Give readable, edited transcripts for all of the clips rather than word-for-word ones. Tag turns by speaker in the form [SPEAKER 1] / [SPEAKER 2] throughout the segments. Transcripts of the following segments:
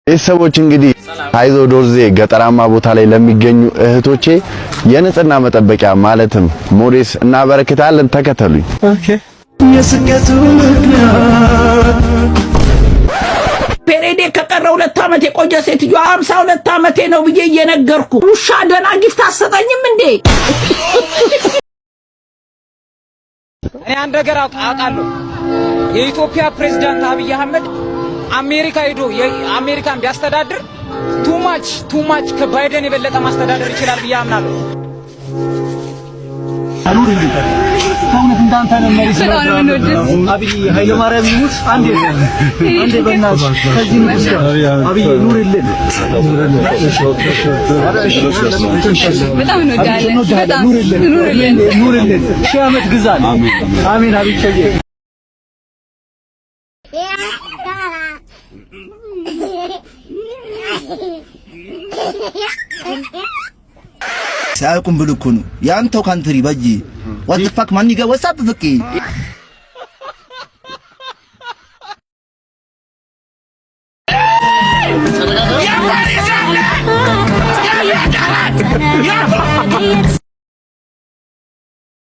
[SPEAKER 1] ቤተሰቦች እንግዲህ አይዞ ዶርዜ ገጠራማ ቦታ ላይ ለሚገኙ እህቶቼ የንጽህና መጠበቂያ ማለትም ሞዴስ እናበረክታለን። ተከተሉኝ። ኦኬ። የስኬቱ ምክንያት
[SPEAKER 2] ፔሬዴ ከቀረው 2 ዓመት የቆየ ሴትዮ 52 ዓመቴ ነው ብዬ እየነገርኩ ውሻ ደና ጊፍት አሰጠኝም እንዴ?
[SPEAKER 3] እኔ አንድ ነገር አውቃለሁ። የኢትዮጵያ ፕሬዝዳንት አብይ አህመድ አሜሪካ ሄዶ የአሜሪካን ቢያስተዳድር ቱ ማች ከባይደን የበለጠ ማስተዳደር ይችላል ብዬ አምናለሁ።
[SPEAKER 4] ከእውነት እንዳንተ ነው መሪስ አብይ ኃይለ ማርያም ይሙት አንዴ በእናትህ ከዚህ ንጉስ አብይ ኑርልን።
[SPEAKER 5] በጣም እንወዳለን።
[SPEAKER 4] ኑርልን ሺህ ዓመት ግዛን። አሜን። አብይ ሸዬ
[SPEAKER 6] ሳይቁም ብልኩ ነው ያንተው ካንትሪ በጂ what the fuck ማን ይገ ወሳብ ፍቂ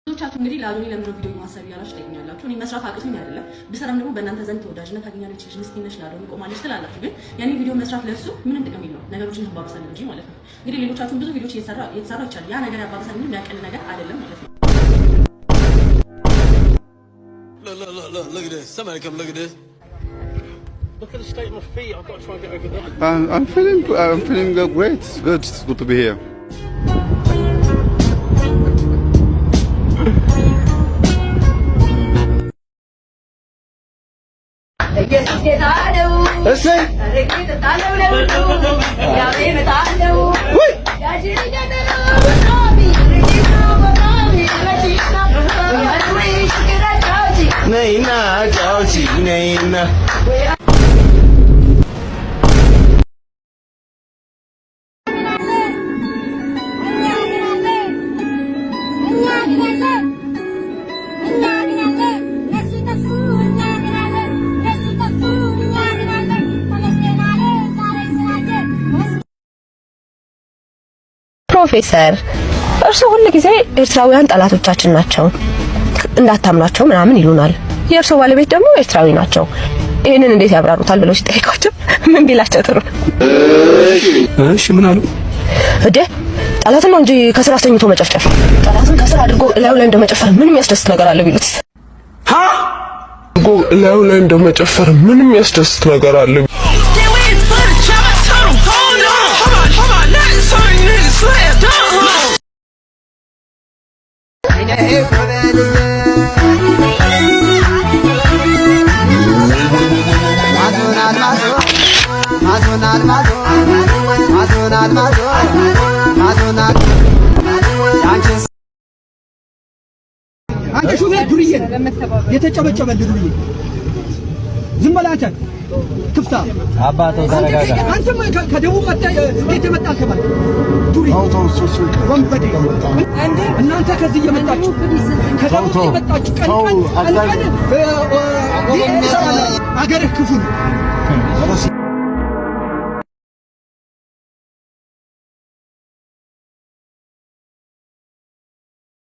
[SPEAKER 7] ቻቱ እንግዲህ ላሉኝ ለምሮ ቪዲዮ ማሰብ ያላችሁ ትገኛላችሁ። እኔ መስራት አቅቶኝ አይደለም ብሰራም ደግሞ በእናንተ ዘንድ ተወዳጅነት ታገኛለች ምስኪን ነሽ ላሉኝ ቆማለች ትላላችሁ። ግን የኔ ቪዲዮ መስራት ለሱ ምንም ጥቅም የለውም፣ ነገሮችን ያባብሳል እንጂ ማለት ነው። እንግዲህ ሌሎቻችሁም ብዙ ቪዲዮዎች እየሰራ ይችላል። ያ ነገር ያባብሳል እንጂ የሚያቀል ነገር አይደለም ማለት ነው።
[SPEAKER 8] Look at this. Somebody come look at this.
[SPEAKER 9] Look at the state of my feet. I've got to try and get over that. I'm feeling great. It's good. It's good to be here.
[SPEAKER 8] Naina, Chauchi, Naina.
[SPEAKER 5] ፕሮፌሰር እርሱ ሁሉ ጊዜ ኤርትራውያን ጠላቶቻችን ናቸው እንዳታምናቸው ምናምን ይሉናል። የእርሱ ባለቤት ደግሞ ኤርትራዊ ናቸው። ይሄንን እንዴት ያብራሩታል ብለው ሲጠይቋቸው ምን ቢላቸው ጥሩ?
[SPEAKER 9] እሺ ምን አሉ?
[SPEAKER 5] እዴ ጠላትን ነው እንጂ ከስራ አስተኝቶ መጨፍጨፍ፣ ጠላትን ከስራ አድርጎ እላዩ ላይ እንደመጨፈር ምንም ያስደስት ነገር አለ ቢሉት?
[SPEAKER 9] እላዩ ላይ እንደመጨፈር ምንም ያስደስት ነገር አለ?
[SPEAKER 4] አንቺ ሹፌር ዱርዬ የተጨበጨበልህ ዱርዬ ዝም በል አንተ ክፍታ
[SPEAKER 6] አባቶ ተረጋጋ።
[SPEAKER 4] አንተም ከደቡብ መጣህ ከየት መጣህ ከማለት ዱርዬ ወንበዴ እናንተ ከዚህ እየመጣችሁ ከደቡብ እየመጣችሁ ቀን አገርህ ክፉ ነው።